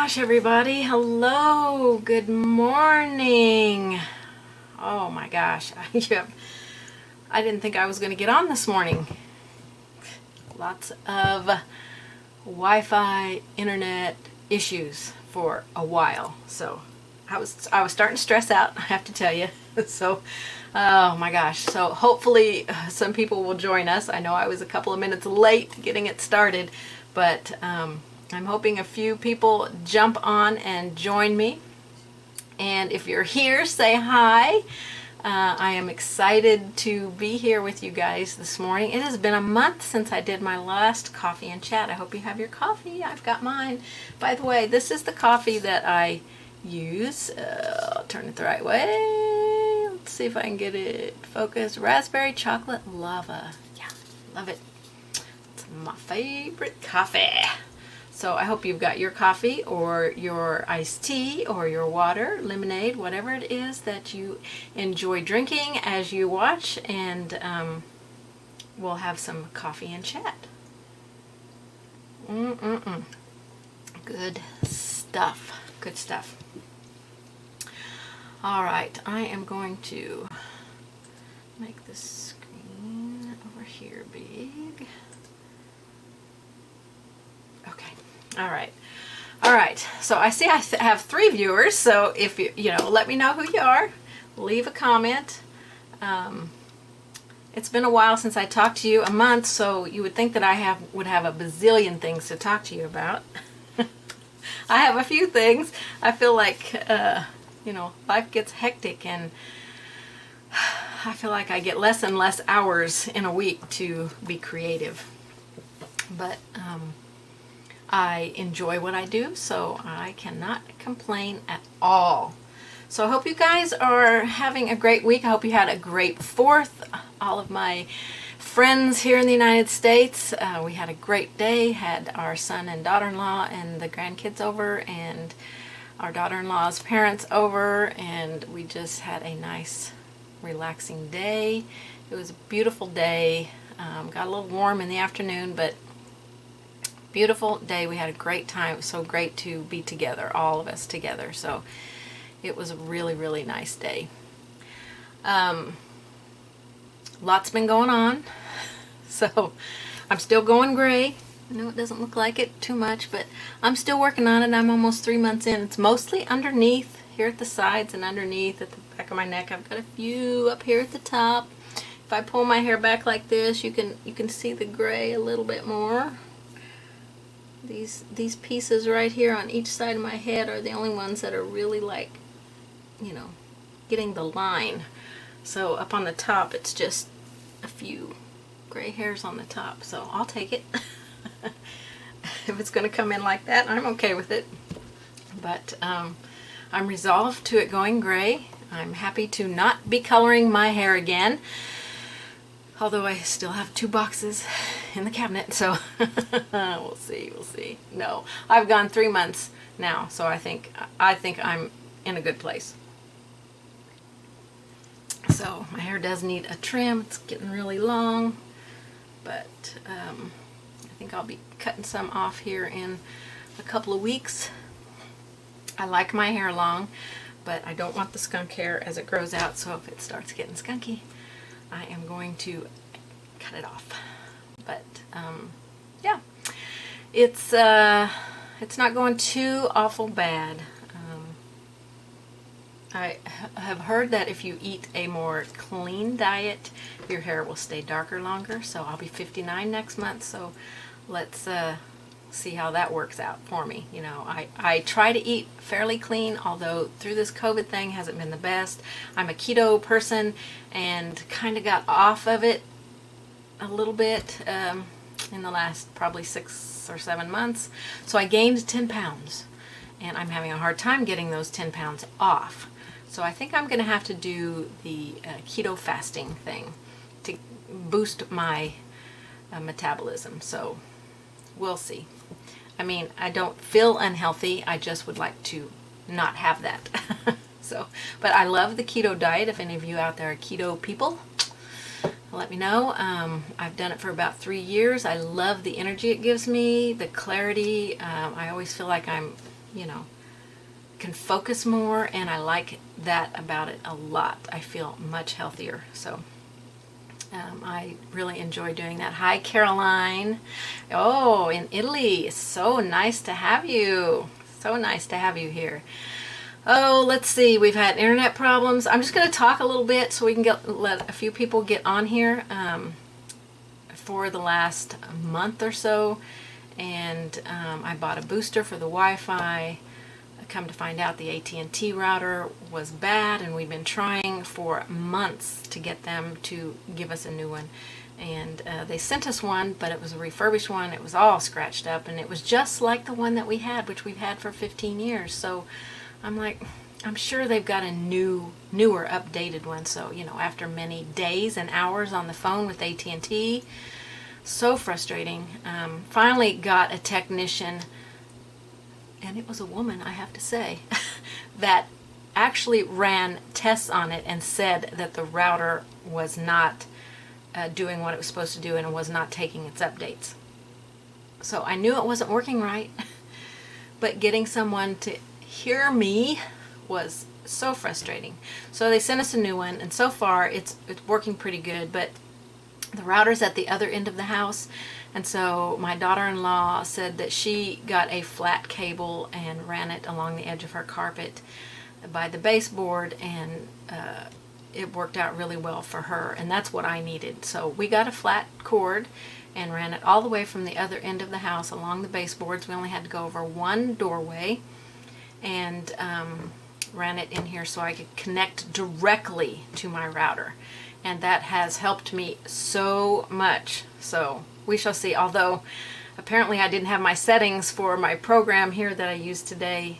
gosh, everybody. Hello. Good morning. Oh my gosh. I didn't think I was going to get on this morning. Lots of Wi-Fi internet issues for a while. So I was starting to stress out, I have to tell you. So, oh my gosh. So hopefully some people will join us. I know I was a couple of minutes late getting it started, but I'm hoping a few people jump on and join me. And if you're here, say hi. I am excited to be here with you guys this morning. It has been a month since I did my last coffee and chat. I hope you have your coffee. I've got mine. By the way, this is the coffee that I use. I'll turn it the right way. Let's see if I can get it focused. Raspberry chocolate lava. Yeah, love it. It's my favorite coffee. So I hope you've got your coffee or your iced tea or your water, lemonade, whatever it is that you enjoy drinking as you watch, and we'll have some coffee and chat. Good stuff. Good stuff. All right, I am going to make this screen over here big. Okay. All right. So I see I have 3 viewers. So if you let me know who you are. Leave a comment. It's been a while since I talked to you, a month. So you would think that I would have a bazillion things to talk to you about. I have a few things. I feel like life gets hectic, and I feel like I get less and less hours in a week to be creative. But I enjoy what I do, so I cannot complain at all. So I hope you guys are having a great week. I hope you had a great 4th. All of my friends here in the United States, we had a great day. Had our son and daughter-in-law and the grandkids over, and our daughter-in-law's parents over, and we just had a nice, relaxing day. It was a beautiful day. Got a little warm in the afternoon, but beautiful day. We had a great time. It was so great to be together, all of us together. So it was a really, really nice day. Lots been going on. So I'm still going gray. I know it doesn't look like it too much, but I'm still working on it. I'm almost 3 months in. It's mostly underneath, here at the sides and underneath at the back of my neck. I've got a few up here at the top. If I pull my hair back like this, you can see the gray a little bit more. These pieces right here on each side of my head are the only ones that are really like, getting the line. So up on the top, it's just a few gray hairs on the top. So I'll take it. If it's going to come in like that, I'm okay with it. But I'm resolved to it going gray. I'm happy to not be coloring my hair again. Although I still have 2 boxes in the cabinet, so we'll see. No, I've gone 3 months now, so I think I'm in a good place. So my hair does need a trim. It's getting really long, but I think I'll be cutting some off here in a couple of weeks. I like my hair long, but I don't want the skunk hair as it grows out, so if it starts getting skunky, I am going to cut it off. But yeah, it's not going too awful bad. I have heard that if you eat a more clean diet, your hair will stay darker longer. So I'll be 59 next month. So let's see how that works out for me. I try to eat fairly clean, although through this COVID thing hasn't been the best. I'm a keto person and kind of got off of it a little bit in the last probably 6 or 7 months. So I gained 10 pounds, and I'm having a hard time getting those 10 pounds off. So I think I'm going to have to do the keto fasting thing to boost my metabolism. So we'll see. I mean, I don't feel unhealthy. I just would like to not have that. But I love the keto diet. If any of you out there are keto people, let me know. I've done it for about 3 years. I love the energy it gives me, the clarity. I always feel like I'm you know, can focus more, and I like that about it a lot. I feel much healthier. So I really enjoy doing that. Hi, Caroline. Oh, in Italy. So nice to have you. So nice to have you here. Oh, let's see. We've had internet problems. I'm just going to talk a little bit so we can let a few people get on here for the last month or so. And I bought a booster for the Wi-Fi. Come to find out the AT&T router was bad, and we've been trying for months to get them to give us a new one. And they sent us one, but it was a refurbished one. It was all scratched up, and it was just like the one that we had, which we've had for 15 years. So I'm like, I'm sure they've got a newer, updated one. So, you know, after many days and hours on the phone with AT&T, so frustrating. Finally got a technician, and it was a woman, I have to say, that actually ran tests on it and said that the router was not doing what it was supposed to do and was not taking its updates. So I knew it wasn't working right, but getting someone to hear me was so frustrating. So they sent us a new one, and so far it's working pretty good, but the router's at the other end of the house. And so my daughter-in-law said that she got a flat cable and ran it along the edge of her carpet by the baseboard, and it worked out really well for her, and that's what I needed. So we got a flat cord and ran it all the way from the other end of the house along the baseboards. We only had to go over one doorway, and ran it in here so I could connect directly to my router. And that has helped me so much. So we shall see. Although apparently I didn't have my settings for my program here that I used today,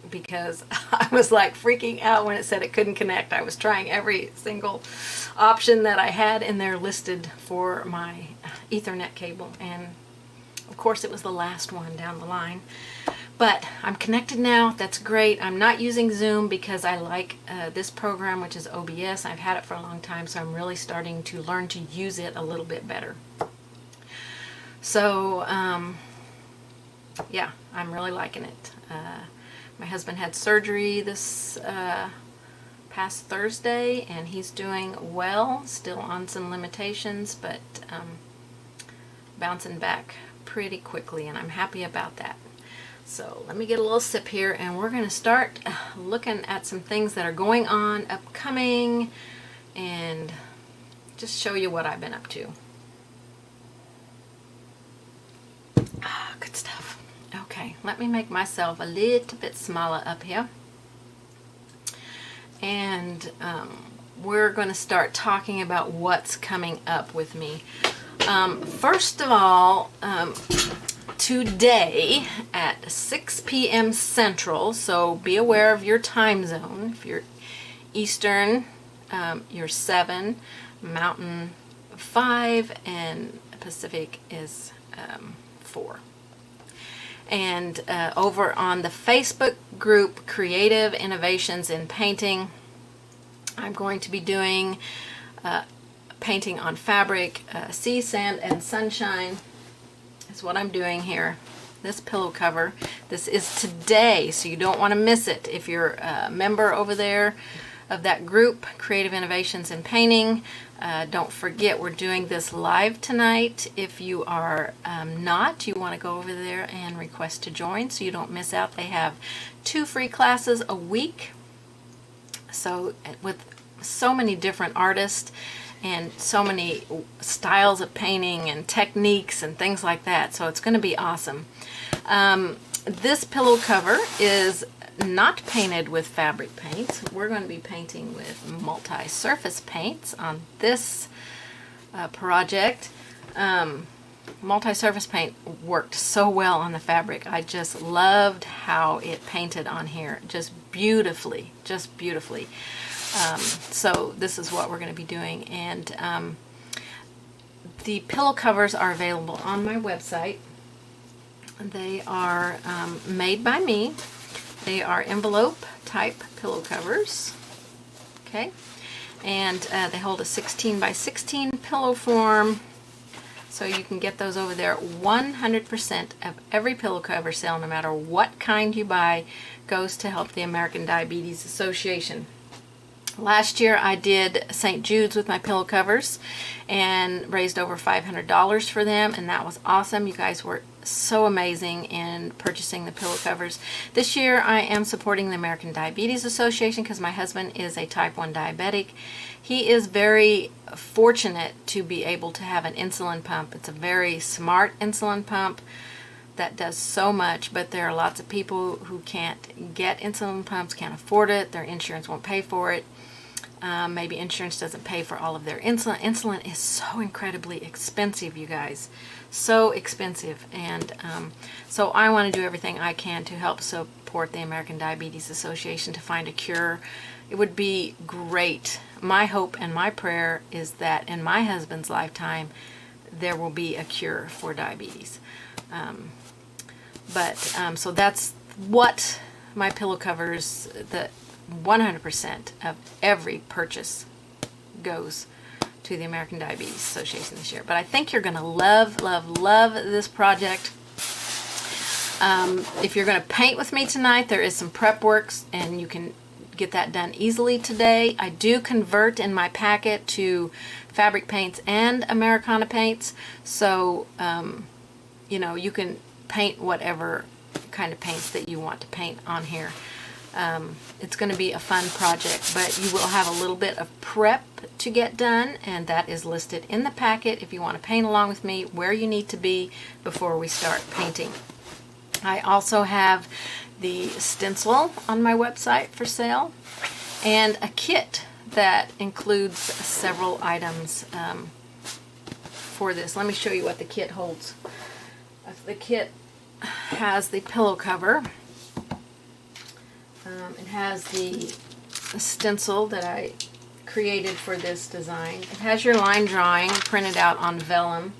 because I was like freaking out when it said it couldn't connect. I was trying every single option that I had in there listed for my Ethernet cable, and of course it was the last one down the line. But I'm connected now. That's great. I'm not using Zoom because I like this program, which is OBS. I've had it for a long time, so I'm really starting to learn to use it a little bit better. So, yeah, I'm really liking it. My husband had surgery this past Thursday, and he's doing well, still on some limitations, but bouncing back pretty quickly, and I'm happy about that. So let me get a little sip here, and we're going to start looking at some things that are going on, upcoming, and just show you what I've been up to. Good stuff. Okay, let me make myself a little bit smaller up here. And we're going to start talking about what's coming up with me. First of all, today at 6 p.m. Central, so be aware of your time zone. If you're Eastern, you're 7, Mountain 5, and Pacific is 4. And over on the Facebook group Creative Innovations in Painting, I'm going to be doing painting on fabric, sea, sand, and sunshine. Is what I'm doing here. This pillow cover. This is today, so you don't want to miss it. If you're a member over there of that group, Creative Innovations in Painting, don't forget we're doing this live tonight. If you are not, you want to go over there and request to join so you don't miss out. They have 2 free classes a week. So with so many different artists and so many styles of painting and techniques and things like that. So it's going to be awesome. This pillow cover is not painted with fabric paints. We're going to be painting with multi-surface paints on this project. Multi-surface paint worked so well on the fabric. I just loved how it painted on here. Just beautifully, just beautifully. So this is what we're going to be doing, and the pillow covers are available on my website. They are made by me. They are envelope type pillow covers, okay, and they hold a 16 by 16 pillow form, So you can get those over there. 100% of every pillow cover sale, no matter what kind you buy, goes to help the American Diabetes Association. Last year I did St. Jude's with my pillow covers and raised over $500 for them, and that was awesome. You guys were so amazing in purchasing the pillow covers. This year I am supporting the American Diabetes Association because my husband is a type 1 diabetic. He is very fortunate to be able to have an insulin pump. It's a very smart insulin pump that does so much, but there are lots of people who can't get insulin pumps, can't afford it, their insurance won't pay for it. Maybe insurance doesn't pay for all of their insulin. Insulin is so incredibly expensive, you guys. So expensive. And so I want to do everything I can to help support the American Diabetes Association to find a cure. It would be great. My hope and my prayer is that in my husband's lifetime, there will be a cure for diabetes. So that's what my pillow covers, the 100% of every purchase goes to the American Diabetes Association this year. But I think you're going to love, love, love this project. If you're going to paint with me tonight, there is some prep works, and you can get that done easily today. I do convert in my packet to fabric paints and Americana paints, so you can paint whatever kind of paints that you want to paint on here. It's going to be a fun project, but you will have a little bit of prep to get done, and that is listed in the packet if you want to paint along with me, where you need to be before we start painting. I also have the stencil on my website for sale, and a kit that includes several items for this. Let me show you what the kit holds. The kit has the pillow cover. It has the stencil that I created for this design. It has your line drawing printed out on vellum.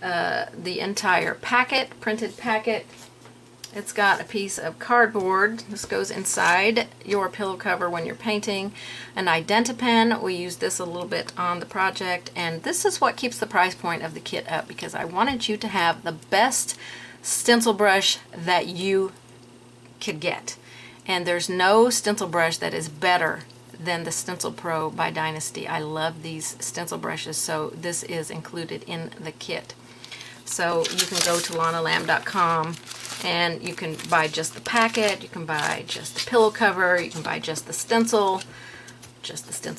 The entire packet, printed packet. It's got a piece of cardboard. This goes inside your pillow cover when you're painting. An Identi-Pen. We used this a little bit on the project, and this is what keeps the price point of the kit up, because I wanted you to have the best stencil brush that you could get. And there's no stencil brush that is better than the Stencil Pro by Dynasty. I love these stencil brushes, so this is included in the kit. So you can go to lonnalamb.com and you can buy just the packet, you can buy just the pillow cover, you can buy just the stencil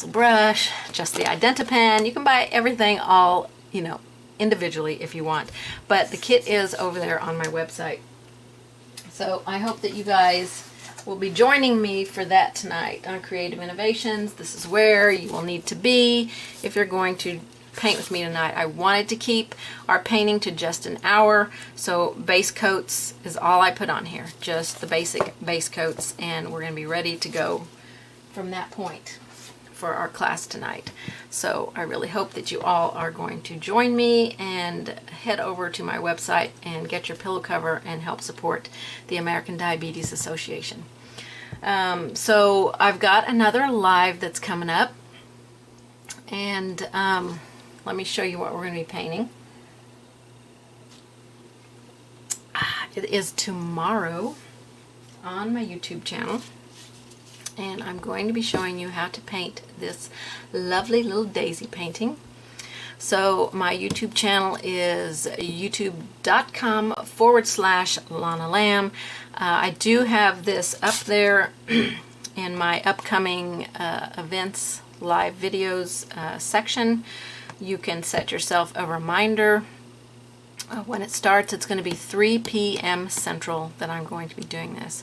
brush, just the Identi-Pen. You can buy everything all, individually if you want. But the kit is over there on my website. So I hope that you guys will be joining me for that tonight on Creative Innovations. This is where you will need to be if you're going to paint with me tonight. I wanted to keep our painting to just an hour, so base coats is all I put on here, just the basic base coats, and we're going to be ready to go from that point for our class tonight. So I really hope that you all are going to join me and head over to my website and get your pillow cover and help support the American Diabetes Association. So I've got another live that's coming up, and let me show you what we're going to be painting. It is tomorrow on my YouTube channel, and I'm going to be showing you how to paint this lovely little daisy painting. So my YouTube channel is youtube.com/Lonna Lamb. I do have this up there in my upcoming events, live videos section. You can set yourself a reminder when it starts. It's going to be 3 p.m. Central that I'm going to be doing this.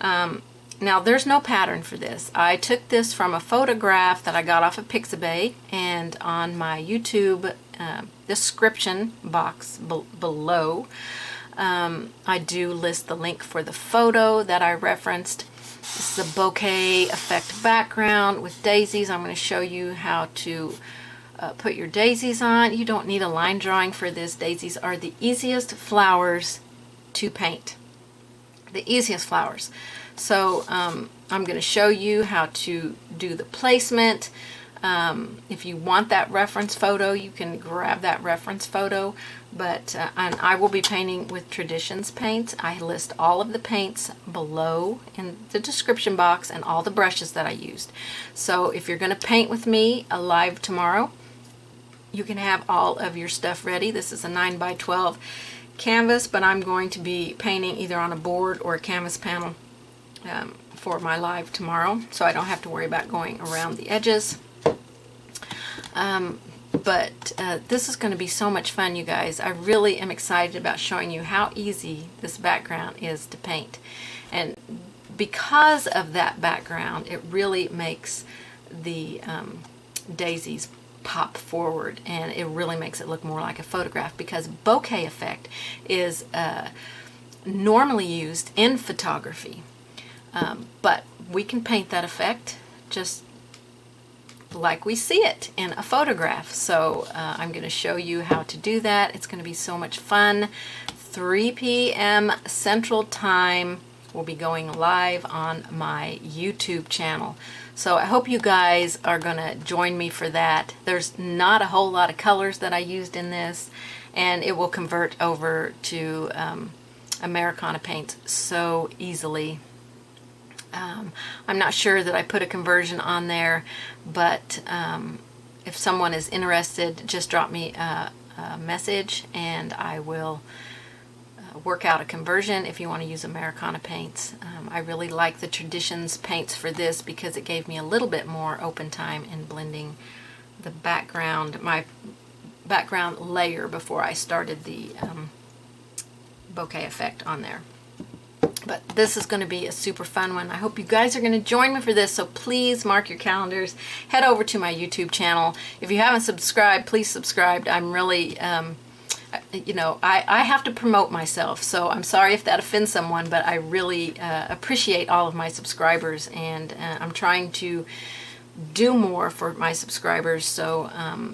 Now there's no pattern for this. I took this from a photograph that I got off of Pixabay, and on my YouTube description box below I do list the link for the photo that I referenced. This is a bouquet effect background with daisies. I'm going to show you how to put your daisies on. You don't need a line drawing for this. Daisies are the easiest flowers to paint. The easiest flowers. So I'm going to show you how to do the placement. If you want that reference photo, you can grab that reference photo. But and I will be painting with Traditions paints. I list all of the paints below in the description box and all the brushes that I used. So if you're going to paint with me live tomorrow, you can have all of your stuff ready. This is a 9x12 canvas, but I'm going to be painting either on a board or a canvas panel for my live tomorrow, so I don't have to worry about going around the edges. But this is going to be so much fun, you guys. I really am excited about showing you how easy this background is to paint. And because of that background, it really makes the daisies pop forward, and it really makes it look more like a photograph, because bokeh effect is normally used in photography. But we can paint that effect just like we see it in a photograph. So I'm going to show you how to do that. It's going to be so much fun. 3 p.m. Central Time will be going live on my YouTube channel. So I hope you guys are going to join me for that. There's not a whole lot of colors that I used in this, and it will convert over to Americana paints so easily. I'm not sure that I put a conversion on there, but if someone is interested, just drop me a message and I will work out a conversion if you want to use Americana paints. I really like the Traditions paints for this because it gave me a little bit more open time in blending the background, my background layer, before I started the bokeh effect on there. But this is going to be a super fun one. I hope you guys are going to join me for this, so please mark your calendars. Head over to my YouTube channel. If you haven't subscribed, please subscribe. I'm really, you know, I have to promote myself, so I'm sorry if that offends someone, but I really appreciate all of my subscribers, and I'm trying to do more for my subscribers. So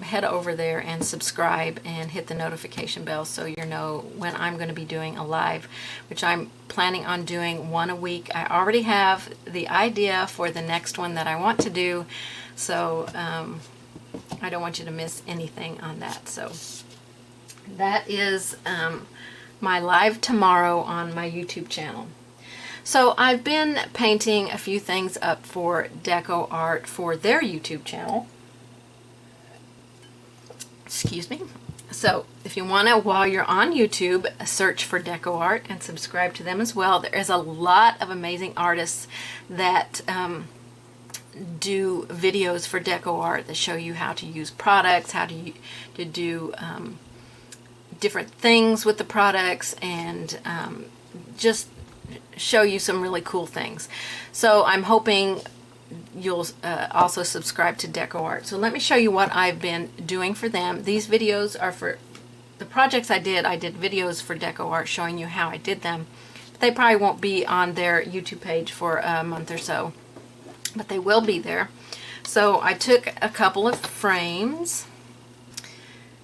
head over there and subscribe and hit the notification bell so you know when I'm going to be doing a live, which I'm planning on doing one a week. I already have the idea for the next one that I want to do, so I don't want you to miss anything on that. So that is my live tomorrow on my YouTube channel. So I've been painting a few things up for Deco Art for their YouTube channel. Excuse me. So if you want to, while you're on YouTube, search for Deco Art and subscribe to them as well. There is a lot of amazing artists that do videos for Deco Art that show you how to use products, how to do different things with the products, and just show you some really cool things. So I'm hoping you'll also subscribe to Deco Art. So let me show you what I've been doing for them. These videos are for the projects I did videos for Deco Art showing you how I did them. They probably won't be on their YouTube page for a month or so, but they will be there. So I took a couple of frames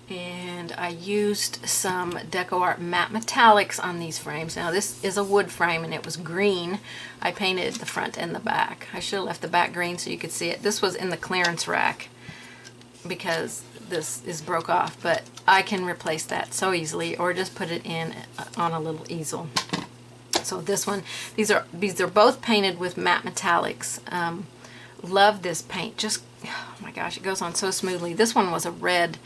and I used some Deco Art matte metallics on these frames. Now this is a wood frame and it was green. I painted the front and the back. I should have left the back green so you could see it. This was in the clearance rack because this is broke off, but I can replace that so easily, or just put it in on a little easel. So this one, these are both painted with matte metallics. Love this paint. Just, oh my gosh, it goes on so smoothly. This one was a red.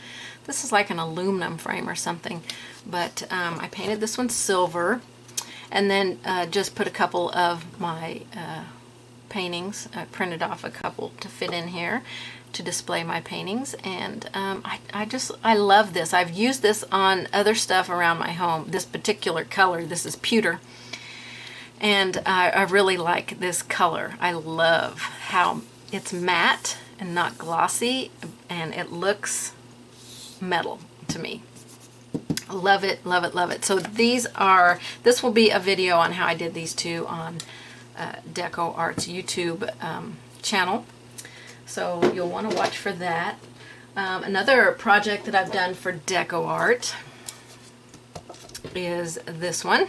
This is like an aluminum frame or something, but I painted this one silver, and then just put a couple of my paintings. I printed off a couple to fit in here to display my paintings, and I love this. I've used this on other stuff around my home. This particular color, this is pewter, and I really like this color. I love how it's matte and not glossy, and it looks metal to me. Love it, love it, love it. So this will be a video on how I did these two on Deco Art's YouTube channel. So you'll want to watch for that. Another project that I've done for Deco Art is this one.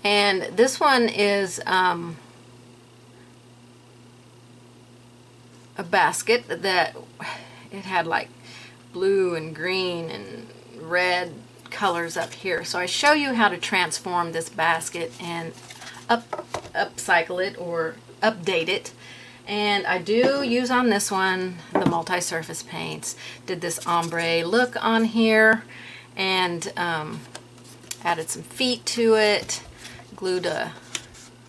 And this one is a basket that it had like blue and green and red colors up here. So I show you how to transform this basket and upcycle it or update it. And I do use on this one the multi-surface paints. Did this ombre look on here and added some feet to it, glued a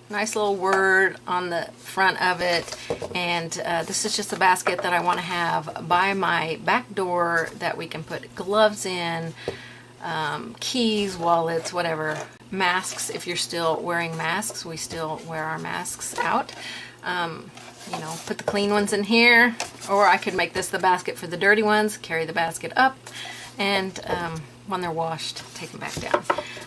nice little word on the front of it, and this is just a basket that I want to have by my back door that we can put gloves in, keys, wallets, whatever, masks. If you're still wearing masks, we still wear our masks out. You know, put the clean ones in here, or I could make this the basket for the dirty ones, carry the basket up, and when they're washed, take them back down.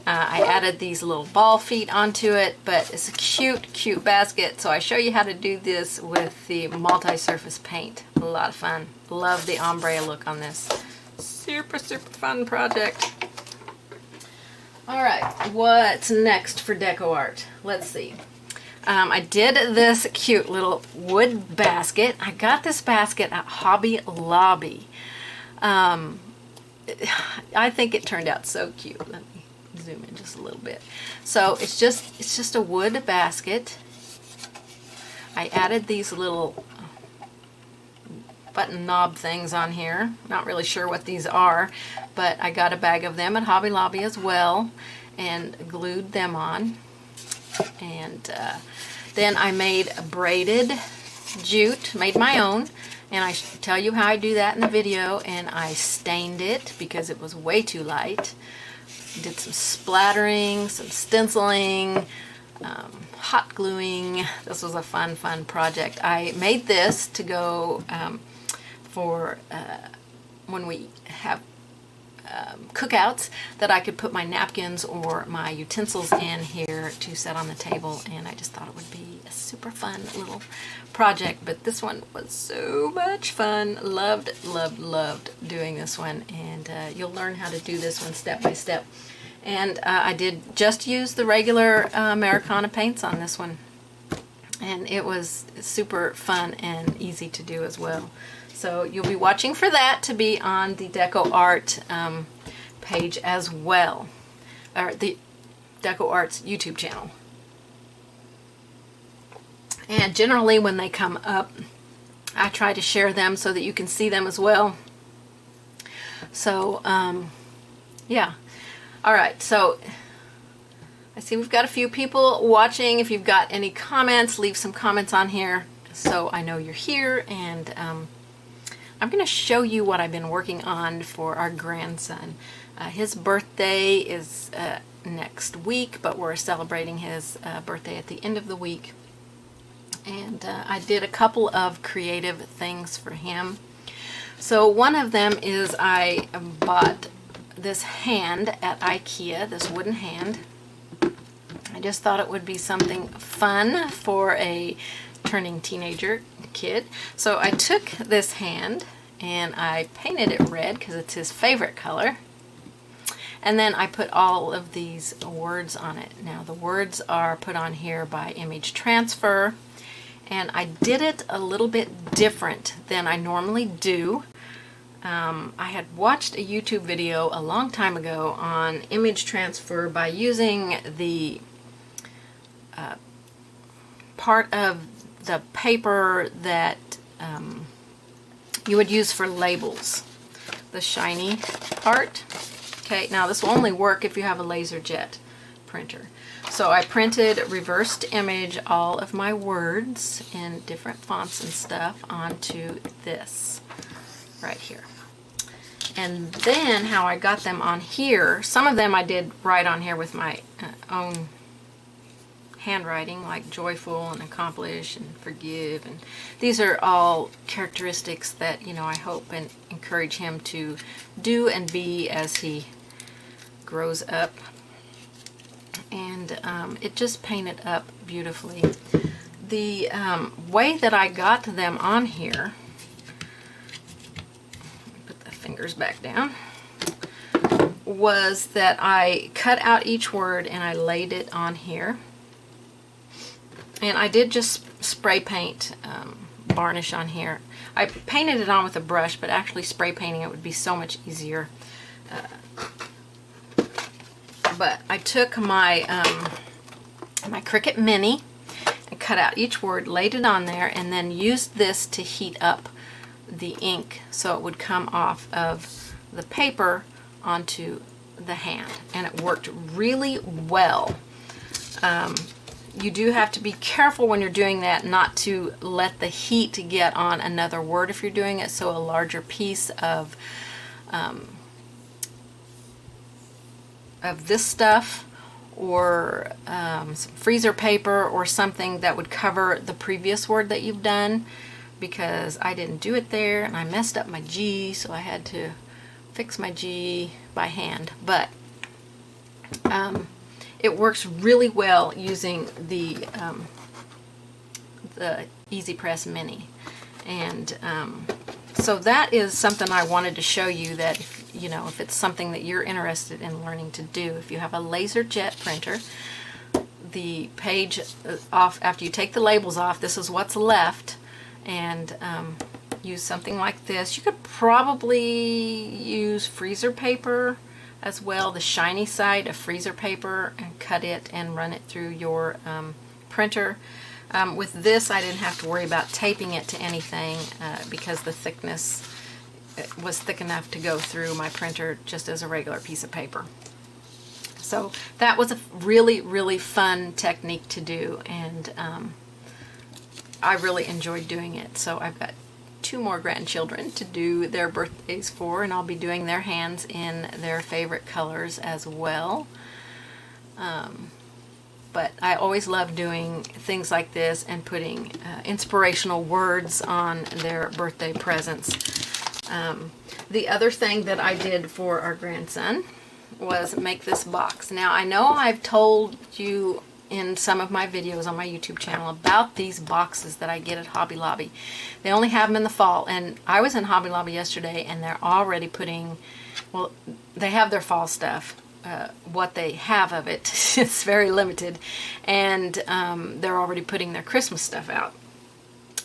I added these little ball feet onto it, but it's a cute basket. So I show you how to do this with the multi-surface paint. A lot of fun. Love the ombre look on this. Super fun project. All right, what's next for deco art? Let's see. I did this cute little wood basket. I got this basket at Hobby Lobby. I think it turned out so cute. Let me zoom in just a little bit. So it's just a wood basket. I added these little button knob things on here. Not really sure what these are, but I got a bag of them at Hobby Lobby as well and glued them on. And then I made a braided jute, made my own, and I tell you how I do that in the video. And I stained it because it was way too light. Did some splattering, some stenciling, hot gluing. This was a fun project. I made this to go for when we have cookouts, that I could put my napkins or my utensils in here to set on the table, and I just thought it would be a super fun little project. But this one was so much fun. Loved doing this one, and you'll learn how to do this one step by step. And I did just use the regular Americana paints on this one, and it was super fun and easy to do as well. So you'll be watching for that to be on the Deco Art page as well, or the Deco Art's YouTube channel. And generally when they come up, I try to share them so that you can see them as well. So yeah. All right, so I see we've got a few people watching. If you've got any comments, leave some comments on here so I know you're here. And I'm going to show you what I've been working on for our grandson. His birthday is next week, but we're celebrating his birthday at the end of the week. And I did a couple of creative things for him. So one of them is I bought this hand at IKEA, this wooden hand. I just thought it would be something fun for a turning teenager kid. So I took this hand and I painted it red because it's his favorite color. And then I put all of these words on it. Now the words are put on here by image transfer, and I did it a little bit different than I normally do. I had watched a YouTube video a long time ago on image transfer by using the part of the paper that you would use for labels, the shiny part. Okay, now this will only work if you have a LaserJet printer. So I printed reversed image all of my words in different fonts and stuff onto this right here. And then how I got them on here, some of them I did write on here with my own handwriting, like joyful and accomplish and forgive, and these are all characteristics that, you know, I hope and encourage him to do and be as he grows up. And it just painted up beautifully. The way that I got them on here, put the fingers back down, was that I cut out each word and I laid it on here. And I did just spray paint varnish on here. I painted it on with a brush, but actually spray painting it would be so much easier. But I took my my Cricut Mini and cut out each word, laid it on there, and then used this to heat up the ink so it would come off of the paper onto the hand, and it worked really well. You do have to be careful when you're doing that not to let the heat get on another word if you're doing it, so a larger piece of this stuff or some freezer paper or something that would cover the previous word that you've done, because I didn't do it there and I messed up my G, so I had to fix my G by hand. But it works really well using the Easy Press Mini, and so that is something I wanted to show you, that if it's something that you're interested in learning to do. If you have a LaserJet printer, the page off, after you take the labels off, this is what's left, and use something like this. You could probably use freezer paper as well, the shiny side of freezer paper, and cut it and run it through your printer. With this, I didn't have to worry about taping it to anything because the thickness was thick enough to go through my printer just as a regular piece of paper. So that was a really, really fun technique to do, and I really enjoyed doing it. So I've got 2 more grandchildren to do their birthdays for, and I'll be doing their hands in their favorite colors as well. But I always love doing things like this and putting inspirational words on their birthday presents. The other thing that I did for our grandson was make this box. Now, I know I've told you in some of my videos on my YouTube channel about these boxes that I get at Hobby Lobby. They only have them in the fall, and I was in Hobby Lobby yesterday and they're already putting, well, they have their fall stuff. What they have of it is very limited, and they're already putting their Christmas stuff out.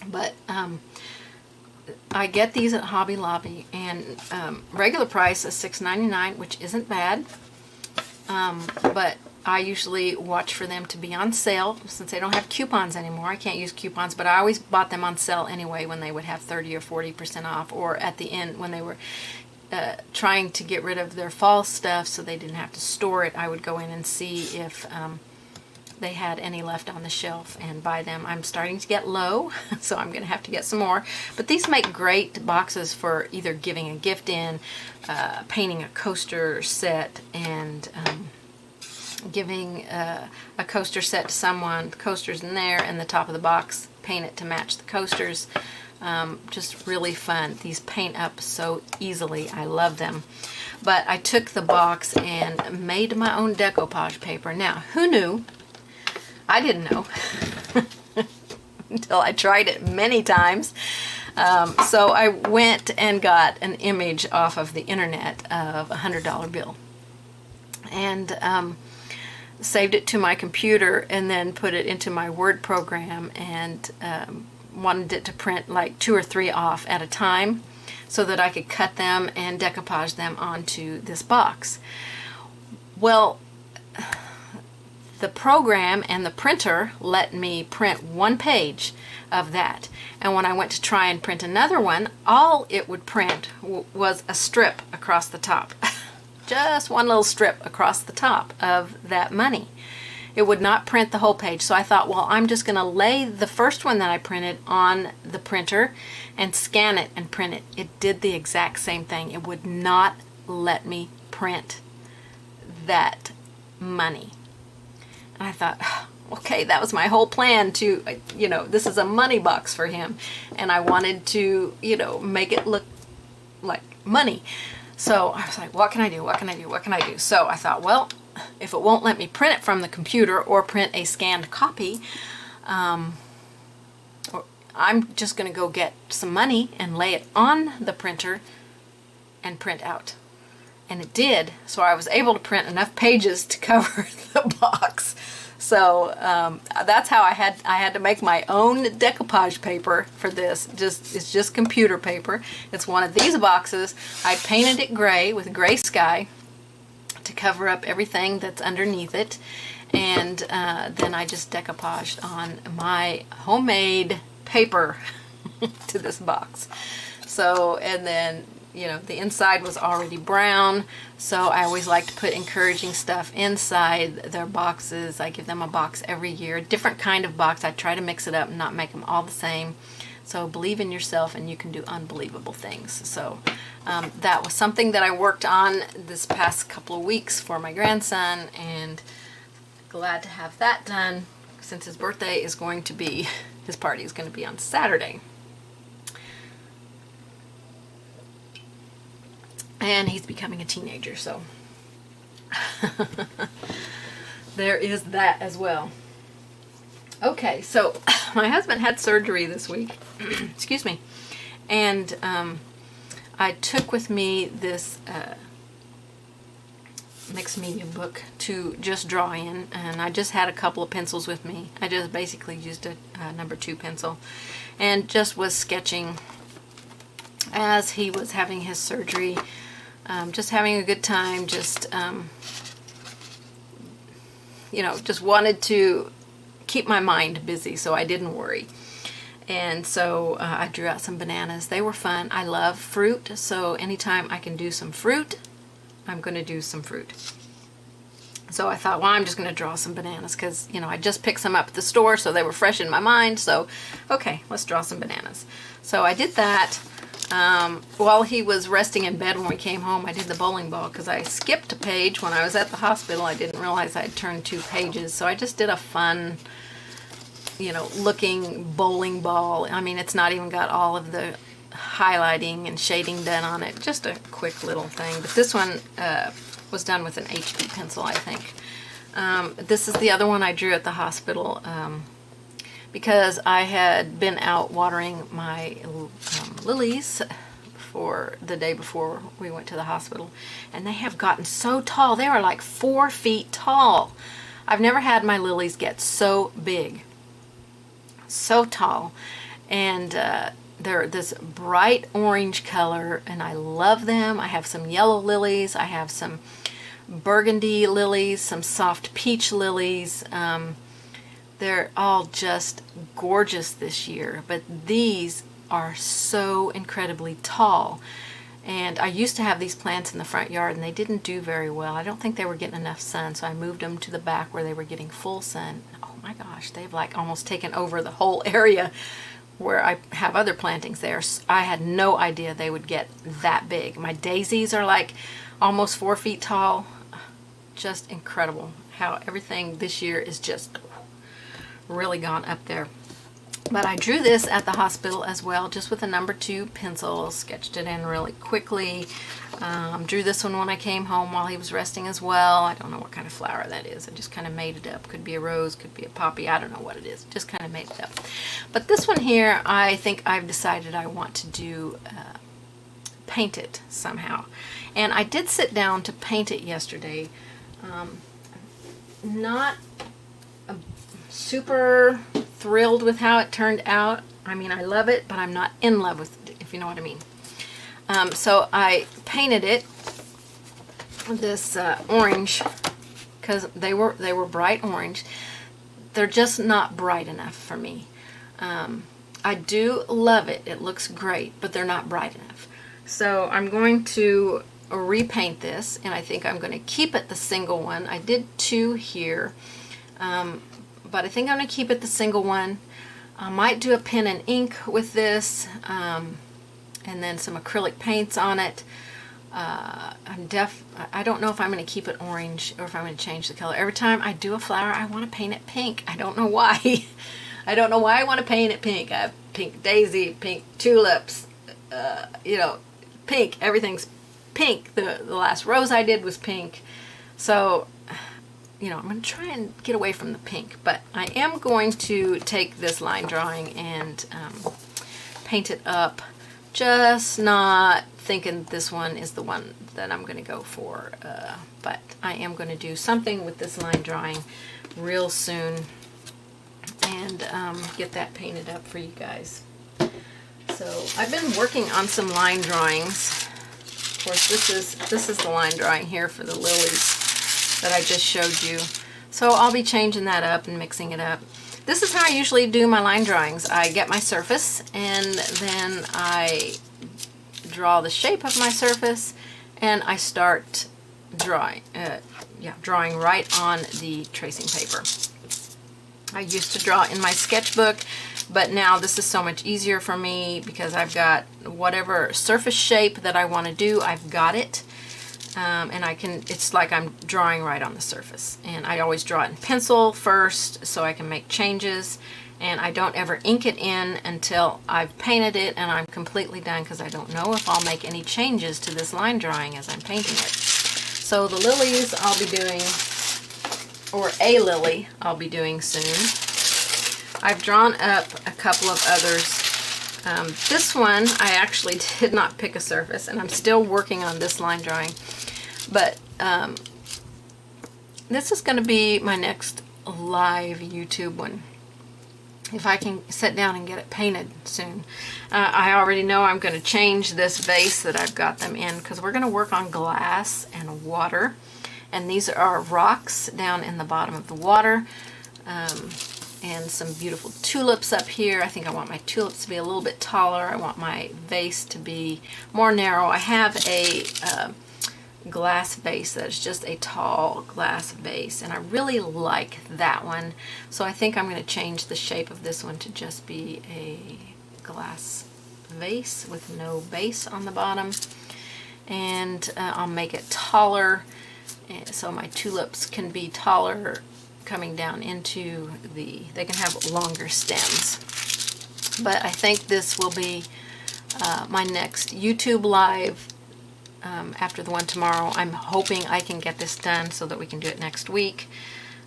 But I get these at Hobby Lobby, and regular price is $6.99, which isn't bad, but I usually watch for them to be on sale since they don't have coupons anymore. I can't use coupons, but I always bought them on sale anyway when they would have 30 or 40% off, or at the end when they were trying to get rid of their fall stuff so they didn't have to store it. I would go in and see if they had any left on the shelf and buy them. I'm starting to get low, so I'm going to have to get some more. But these make great boxes for either giving a gift in, painting a coaster set, and giving a coaster set to someone. The coaster's in there, and the top of the box, paint it to match the coasters. Just really fun. These paint up so easily. I love them. But I took the box and made my own decoupage paper. Now, who knew? I didn't know until I tried it many times. So I went and got an image off of the internet of a $100 bill, and saved it to my computer, and then put it into my Word program, and wanted it to print like 2 or 3 off at a time so that I could cut them and decoupage them onto this box. Well, the program and the printer let me print 1 page of that, and when I went to try and print another one, all it would print was a strip across the top. Just one little strip across the top of that money. It would not print the whole page. So I thought, well, I'm just going to lay the first one that I printed on the printer and scan it and print it. It did the exact same thing. It would not let me print that money. And I thought, okay, that was my whole plan to, this is a money box for him. And I wanted to, make it look like money. So I was like, what can I do? What can I do? What can I do? So I thought, well, if it won't let me print it from the computer or print a scanned copy, I'm just going to go get some money and lay it on the printer and print out. And it did, so I was able to print enough pages to cover the box. So that's how I had to make my own decoupage paper for this. It's just computer paper. It's one of these boxes. I painted it gray with gray sky to cover up everything that's underneath it, and then I just decoupaged on my homemade paper to this box. So, and then, you know, the inside was already brown, so I always like to put encouraging stuff inside their boxes. I give them a box every year, a different kind of box. I try to mix it up and not make them all the same. So believe in yourself and you can do unbelievable things. So that was something that I worked on this past couple of weeks for my grandson, and glad to have that done since his birthday is going to be, his party is going to be on Saturday. And he's becoming a teenager, so there is that as well. Okay, so my husband had surgery this week, excuse me, and I took with me this mixed media book to just draw in, and I just had a couple of pencils with me. I just basically used a number 2 pencil and just was sketching as he was having his surgery, just having a good time, just you know, just wanted to keep my mind busy so I didn't worry. And so I drew out some bananas. They were fun. I love fruit, so anytime I can do some fruit, I'm going to do some fruit. So I thought, well, I'm just going to draw some bananas because, you know, I just picked some up at the store, so they were fresh in my mind. So, okay, let's draw some bananas. So I did that. While he was resting in bed when we came home, I did the bowling ball because I skipped a page when I was at the hospital. I didn't realize I'd turned 2 pages. So I just did a fun, you know, looking bowling ball. I mean, it's not even got all of the highlighting and shading done on it. Just a quick little thing. But this one was done with an HB pencil, I think. This is the other one I drew at the hospital because I had been out watering my lilies for the day before we went to the hospital, and they have gotten so tall. They are like 4 feet tall. I've never had my lilies get so big, so tall, and they're this bright orange color, and I love them. I have some yellow lilies, I have some burgundy lilies, some soft peach lilies. They're all just gorgeous this year, but these are so incredibly tall. And I used to have these plants in the front yard, and they didn't do very well. I don't think they were getting enough sun, so I moved them to the back where they were getting full sun. Oh my gosh, they've like almost taken over the whole area where I have other plantings there. I had no idea they would get that big. My daisies are like almost 4 feet tall. Just incredible how everything this year is just really gone up there. But I drew this at the hospital as well, just with a number 2 pencil, sketched it in really quickly. Drew this one when I came home while he was resting as well. I don't know what kind of flower that is. I just kind of made it up. Could be a rose, could be a poppy. I don't know what it is. Just kind of made it up. But this one here, I think I've decided I want to do paint it somehow. And I did sit down to paint it yesterday. Not super thrilled with how it turned out. I mean, I love it, but I'm not in love with it, if you know what I mean. So I painted it this orange because they were bright orange. They're just not bright enough for me. I do love it. It looks great, but they're not bright enough. So I'm going to repaint this, and I think I'm going to keep it the single one. I did 2 here. But I think I'm going to keep it the single one. I might do a pen and ink with this, and then some acrylic paints on it. I don't know if I'm going to keep it orange or if I'm going to change the color. Every time I do a flower, I want to paint it pink. I don't know why. I don't know why I want to paint it pink. I have pink daisy, pink tulips, you know, pink. Everything's pink. The last rose I did was pink. So, you know, I'm going to try and get away from the pink, but I am going to take this line drawing and paint it up just not thinking this one is the one that I'm going to go for. But I am going to do something with this line drawing real soon and get that painted up for you guys. So I've been working on some line drawings. Of course, this is the line drawing here for the lilies that I just showed you. So I'll be changing that up and mixing it up. This is how I usually do my line drawings. I get my surface and then I draw the shape of my surface and I start drawing right on the tracing paper. I used to draw in my sketchbook, but now this is so much easier for me because I've got whatever surface shape that I want to do, I've got it. And it's like I'm drawing right on the surface. And I always draw it in pencil first so I can make changes. And I don't ever ink it in until I've painted it and I'm completely done, because I don't know if I'll make any changes to this line drawing as I'm painting it. So the lilies I'll be doing, or a lily I'll be doing soon. I've drawn up a couple of others. This one I actually did not pick a surface, and I'm still working on this line drawing. But this is going to be my next live YouTube one, if I can sit down and get it painted soon. I already know I'm going to change this vase that I've got them in, because we're going to work on glass and water. And these are rocks down in the bottom of the water. And some beautiful tulips up here. I think I want my tulips to be a little bit taller. I want my vase to be more narrow. I have a glass vase that is just a tall glass vase, and I really like that one. So I think I'm going to change the shape of this one to just be a glass vase with no base on the bottom. And I'll make it taller so my tulips can be taller, coming down into they can have longer stems. But I think this will be my next YouTube live after the one tomorrow. I'm hoping I can get this done so that we can do it next week.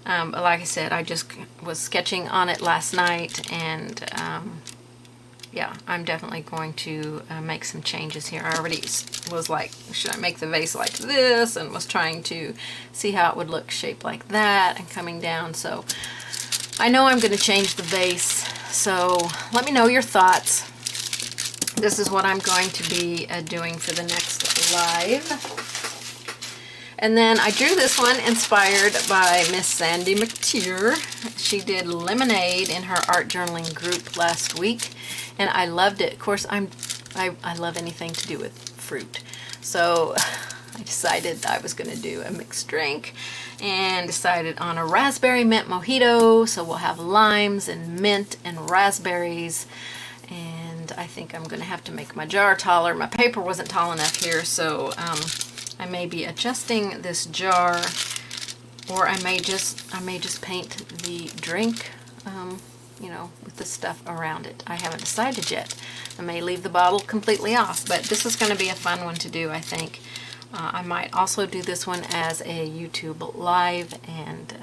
But like I said, I just was sketching on it last night, and yeah, I'm definitely going to make some changes here. I already was like, should I make the vase like this? And was trying to see how it would look shaped like that and coming down. So I know I'm going to change the vase. So let me know your thoughts. This is what I'm going to be doing for the next live. And then I drew this one inspired by Miss Sandy McTeer. She did lemonade in her art journaling group last week, and I loved it. Of course, I love anything to do with fruit. So I decided I was going to do a mixed drink and decided on a raspberry mint mojito. So we'll have limes and mint and raspberries. And I think I'm going to have to make my jar taller. My paper wasn't tall enough here, so I may be adjusting this jar, or I may just paint the drink, you know, with the stuff around it. I haven't decided yet. I may leave the bottle completely off, but this is going to be a fun one to do, I think. I might also do this one as a YouTube live, and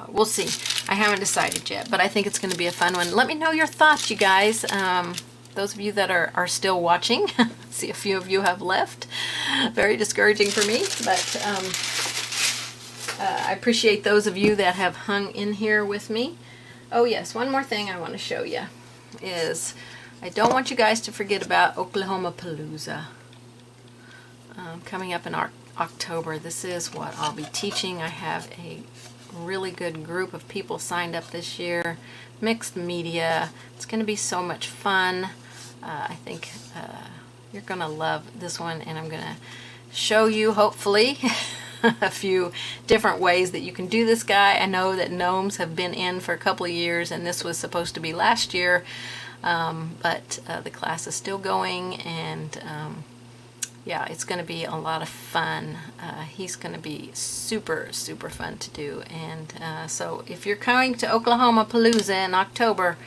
we'll see. I haven't decided yet, but I think it's going to be a fun one. Let me know your thoughts, you guys. Those of you that are still watching, see a few of you have left. Very discouraging for me, but I appreciate those of you that have hung in here with me. Oh yes, one more thing I want to show you is I don't want you guys to forget about Oklahoma Palooza. Coming up in October. This is what I'll be teaching. I have a really good group of people signed up this year. Mixed media. It's going to be so much fun. I think you're going to love this one, and I'm going to show you, hopefully, a few different ways that you can do this guy. I know that gnomes have been in for a couple of years, and this was supposed to be last year, but the class is still going, and yeah, it's going to be a lot of fun. He's going to be super, super fun to do. And so if you're coming to Oklahoma Palooza in October,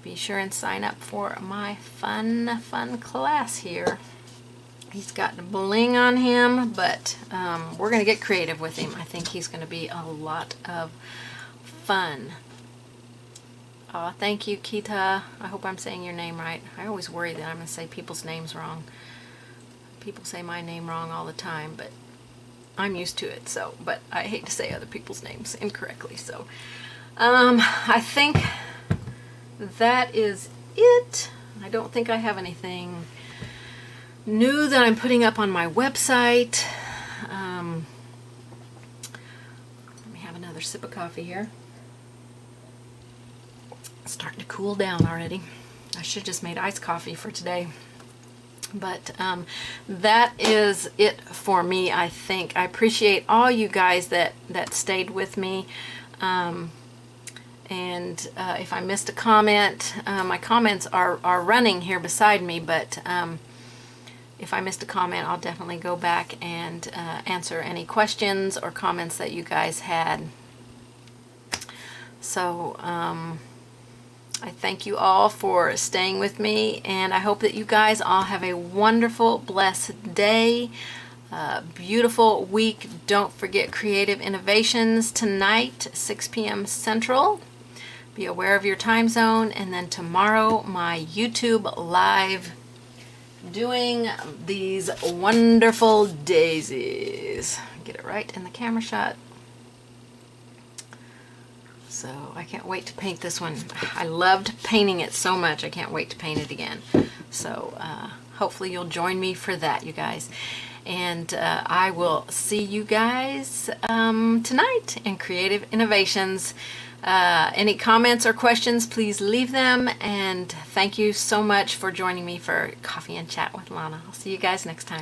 be sure and sign up for my fun class here. He's got bling on him, but we're going to get creative with him. I think he's going to be a lot of fun. Thank you, Kita. I hope I'm saying your name right. I always worry that I'm going to say people's names wrong. People say my name wrong all the time, but I'm used to it. So, but I hate to say other people's names incorrectly. So, I think that is it. I don't think I have anything new that I'm putting up on my website. Let me have another sip of coffee here. It's starting to cool down already. I should have just made iced coffee for today. But that is it for me, I think. I appreciate all you guys that stayed with me. And if I missed a comment, my comments are running here beside me, but if I missed a comment, I'll definitely go back and answer any questions or comments that you guys had. So I thank you all for staying with me, and I hope that you guys all have a wonderful, blessed day, beautiful week. Don't forget Creative Innovations tonight, 6 p.m. Central. Be aware of your time zone. And then tomorrow, my YouTube live doing these wonderful daisies. Get it right in the camera shot. So I can't wait to paint this one. I loved painting it so much. I can't wait to paint it again. So hopefully you'll join me for that, you guys. And I will see you guys tonight in Creative Innovations. Any comments or questions, please leave them. And thank you so much for joining me for Coffee and Chat with Lonna. I'll see you guys next time.